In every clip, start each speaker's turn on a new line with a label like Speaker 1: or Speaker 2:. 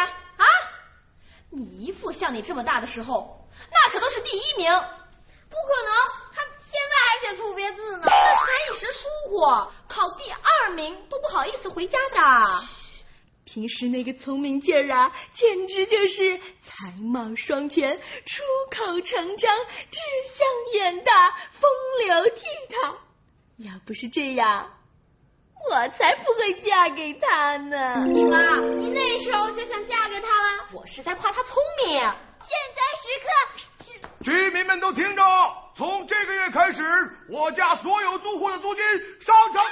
Speaker 1: 的啊？你姨父像你这么大的时候，那可都是第1名。
Speaker 2: 不可能，他现在还写错别字呢。
Speaker 1: 那是他一时疏忽，考第2名都不好意思回家的。平时那个聪明劲儿啊，简直就是才貌双全、出口成章、志向远大、风流倜傥。要不是这样，我才不会嫁给他呢。
Speaker 2: 姨妈，你那时候就想嫁给他了？
Speaker 1: 我是在夸他聪明。
Speaker 2: 现在时刻，
Speaker 3: 居民们都听着，从这个月开始，我家所有租户的租金上涨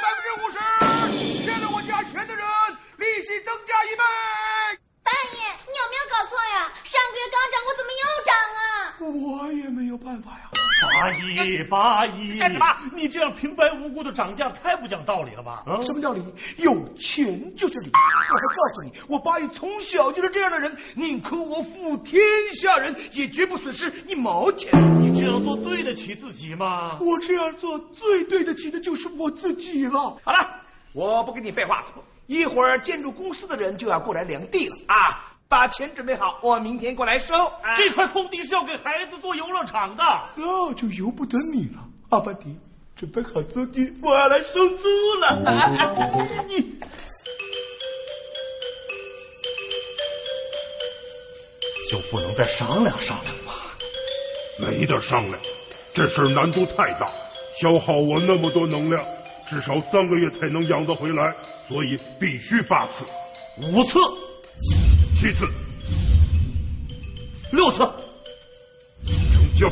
Speaker 3: 50%，欠了我家钱的人利息增加1倍。
Speaker 2: 大爷，你有没有搞错呀？上个月刚涨，我怎么又涨啊？
Speaker 3: 我也没有办法呀。
Speaker 4: 八姨，
Speaker 3: 干什么？
Speaker 4: 你这样平白无故的涨价，太不讲道理了吧？
Speaker 3: 什么道理？有钱就是理。我还告诉你，我八姨从小就是这样的人，宁可我负天下人，也绝不损失1毛钱。
Speaker 4: 你这样做对得起自己吗？
Speaker 3: 我这样做最对得起的就是我自己了。好了，我不跟你废话了，一会儿建筑公司的人就要过来量地了啊！把钱准备好，我明天过来收。
Speaker 4: 这块空地是要给孩子做游乐场的，
Speaker 3: 那就由不得你了。阿巴迪，准备好租金，我要来收租了。你
Speaker 4: 就不能再商量商量吗？
Speaker 5: 没得商量，这事儿难度太大，消耗我那么多能量，至少3个月才能养得回来，所以必须8次、
Speaker 4: 5次、
Speaker 5: 7次、
Speaker 4: 6次，
Speaker 5: 成交。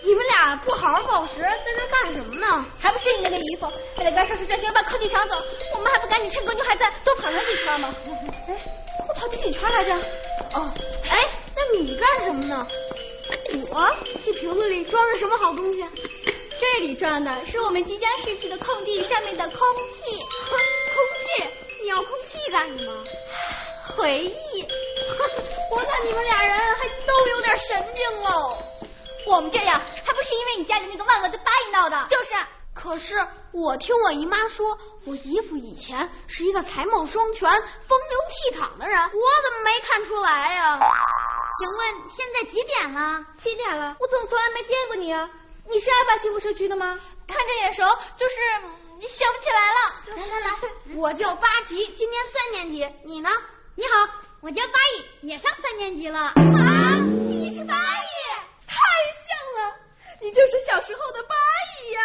Speaker 2: 你们俩不好好报时，在这干什么呢？还不是你那个姨夫，为了干涉事专心把空地抢走，我们还不赶紧趁闺女还在多跑上几圈吗？哎，我跑第几圈来着？哦，哎，那你干什么呢？我这瓶子里装的什么好东西？这里装的是我们即将逝去的空地上面的空气。空气？你要空气干什么？回忆。我看你们俩人还都有点神经喽。我们这样还不是因为你家里那个万恶的八姨闹的？就是。可是我听我姨妈说，我姨父以前是一个才貌双全、风流倜傥的人，我怎么没看出来呀？请问现在几点了？7点了。我怎么从来没见过你啊？你是2把幸福社区的吗？看着眼熟，就是想不起来了。来，我叫八吉，今年3年级。你呢？你好，我叫八姨，也上3年级了。啊，你是八姨？
Speaker 1: 太像了，你就是小时候的八姨呀！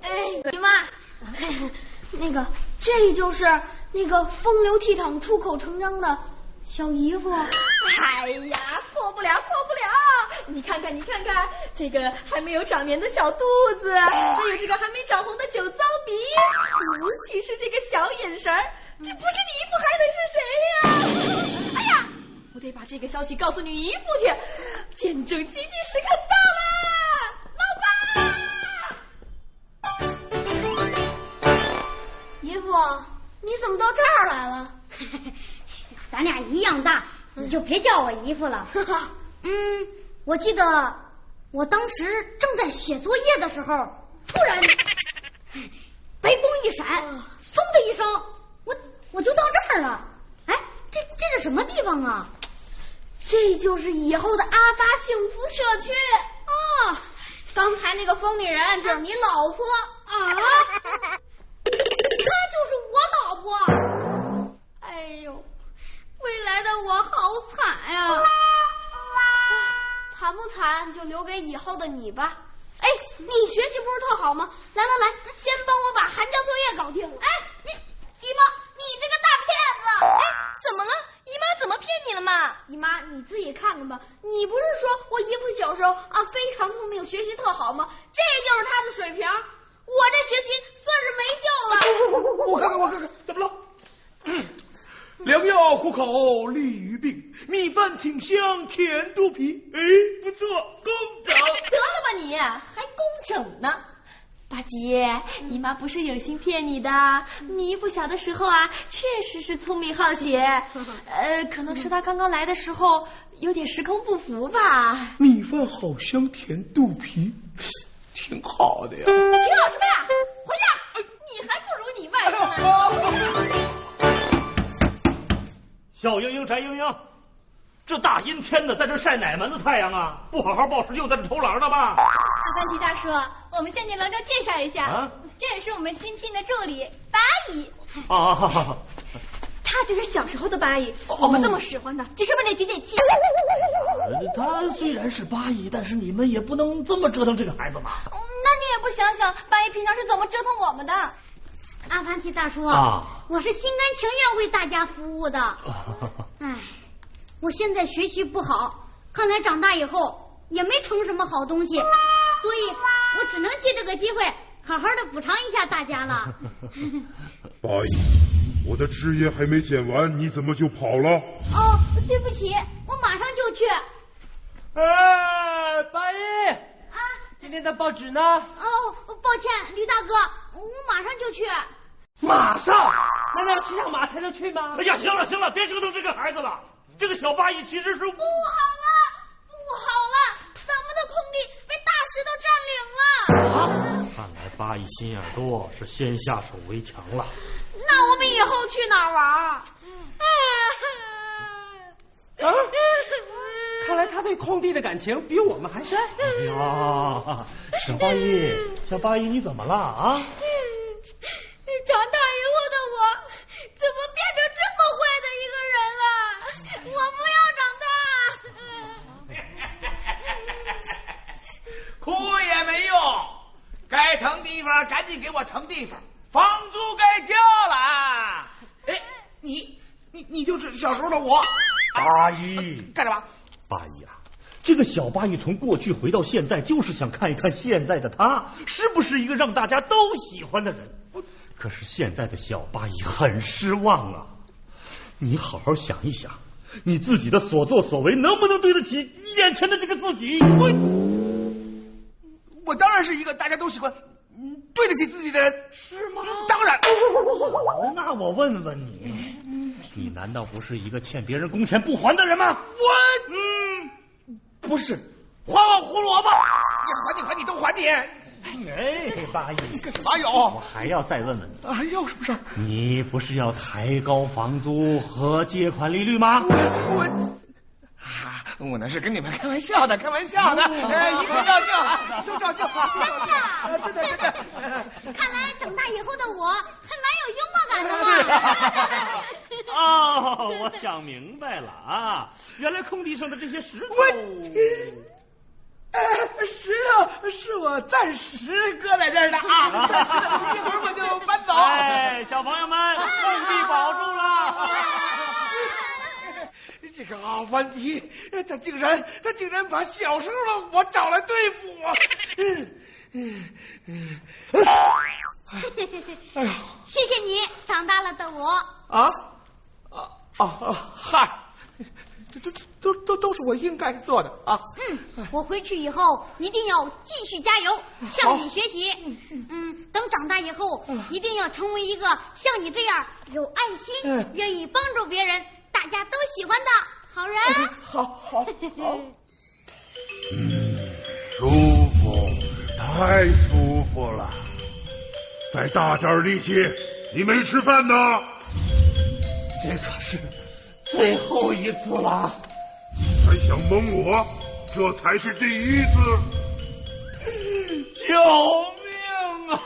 Speaker 2: 哎，姨妈，那个这就是那个风流倜傥、出口成章的小姨夫。
Speaker 1: 哎呀，错不了，你看看，这个还没有长年的小肚子，还有这个还没长红的酒糟鼻，尤其是这个小眼神儿，这不是你姨夫还能是谁呀？哎呀，我得把这个消息告诉你姨夫去，见证奇迹时刻到了，老爸！
Speaker 2: 姨夫，你怎么到这儿来了？
Speaker 6: 咱俩一样大，你就别叫我姨夫了。我记得我当时正在写作业的时候，突然白光一闪，嗖的一声，我就到这儿了。哎，这是什么地方啊？
Speaker 2: 这就是以后的阿巴幸福社区啊！刚才那个疯女人就是你老婆
Speaker 6: 啊？她就是我老婆。哎呦，未来的我好惨呀！
Speaker 2: 惨不惨就留给以后的你吧。哎，你学习不是特好吗？来，先帮我把寒假作业搞定。哎，姨妈，你这个大骗子！
Speaker 1: 哎，怎么了？姨妈怎么骗你了嘛？
Speaker 2: 姨妈，你自己看看吧。你不是说我姨夫小时候啊非常聪明，学习特好吗？这就是他的水平。我这学习算是没救了。
Speaker 3: 我看看，怎么了？良药苦口利于病，米饭挺香甜肚皮。哎，不错，工整。
Speaker 1: 得了吧你，还工整呢？八吉，姨妈不是有心骗你的。你姨夫小的时候啊，确实是聪明好学，可能是他刚刚来的时候有点时空不符吧。
Speaker 3: 米饭好香甜肚皮，挺好的呀。
Speaker 1: 挺好什么呀？回家！
Speaker 4: 小英英、翟英英，这大阴天的，在这晒哪门子太阳啊？不好好报时，又在这偷懒呢吧？
Speaker 2: 阿凡提大叔，我们向你隆重介绍一下，这也是我们新聘的助理八姨。
Speaker 4: 啊，
Speaker 2: 她就是小时候的八姨，我们这么使唤的，只是为了解解气。
Speaker 4: 她虽然是八姨，但是你们也不能这么折腾这个孩子吧？
Speaker 2: 那你也不想想，八姨平常是怎么折腾我们的？
Speaker 6: 阿凡提大叔，我是心甘情愿为大家服务的。哎，我现在学习不好，看来长大以后也没成什么好东西，所以我只能借这个机会好好的补偿一下大家了。
Speaker 5: 八姨，我的枝叶还没剪完，你怎么就跑了？
Speaker 6: 哦，对不起，我马上就去。
Speaker 7: 八姨啊，今天的报纸呢？
Speaker 6: 哦，抱歉，驴大哥，我马上就去。
Speaker 7: 马上？难道骑上马才能去吗？
Speaker 4: 哎呀，行了，别折腾这个孩子了。这个小八姨其实是不好
Speaker 2: 了，咱们的空地被大石头占领了。
Speaker 4: 看来八姨心眼多，是先下手为强了。
Speaker 2: 那我们以后去哪儿玩？
Speaker 7: 看来他对空地的感情比我们还深。
Speaker 4: 哎呀，小八姨，你怎么了啊？
Speaker 2: 长大以后的我怎么变成这么坏的一个人了？我不要长大。
Speaker 3: 哭也没用，该腾地方赶紧给我腾地方，房租该交了。哎，你就是小时候的我。
Speaker 4: 八姨，
Speaker 3: 干什么？
Speaker 4: 八姨啊，这个小八姨从过去回到现在，就是想看一看现在的她是不是一个让大家都喜欢的人。可是现在的小八姨很失望啊！你好好想一想，你自己的所作所为能不能对得起眼前的这个自己？
Speaker 3: 我当然是一个大家都喜欢、对得起自己的人，是吗？当然。
Speaker 4: 那我问问你，你难道不是一个欠别人工钱不还的人吗？
Speaker 3: 不是，还我胡萝卜，还你都还你。
Speaker 4: 哎，八姨，
Speaker 3: 干什么有？
Speaker 4: 我还要再问问你，
Speaker 3: 还有什么事儿？
Speaker 4: 你不是要抬高房租和借款利率吗？
Speaker 3: 我那是跟你们开玩笑的，一切照旧，都照旧。真的。
Speaker 6: 看来长大以后的我还蛮有幽默感的嘛。
Speaker 4: 哦，我想明白了啊，原来空地上的这些石头。
Speaker 3: 石头是我暂时搁在这儿的啊，一会儿我就搬走。
Speaker 4: 哎，小朋友们，空地保住了。
Speaker 3: 这个阿凡提，他竟然把小时候的我找来对付我。哎呦！
Speaker 6: 谢谢你，长大了的我。
Speaker 3: 嗨，这都是我应该做的啊。
Speaker 6: 我回去以后一定要继续加油，向你学习。等长大以后，一定要成为一个像你这样有爱心、愿意帮助别人、大家都喜欢的好人。
Speaker 3: 好。
Speaker 5: 舒服，太舒服了。再大点力气，你没吃饭呢。
Speaker 4: 这可是最后一次了。
Speaker 5: 还想蒙我？这才是第一次。
Speaker 4: 救命啊！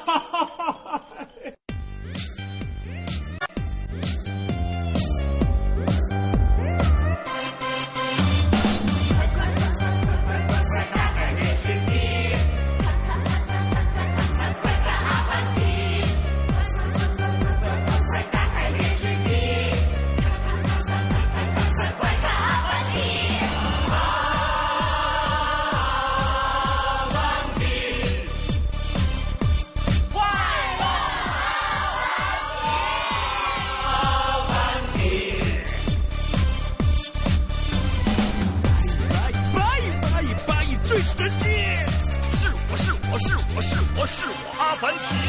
Speaker 4: 是我阿凡提。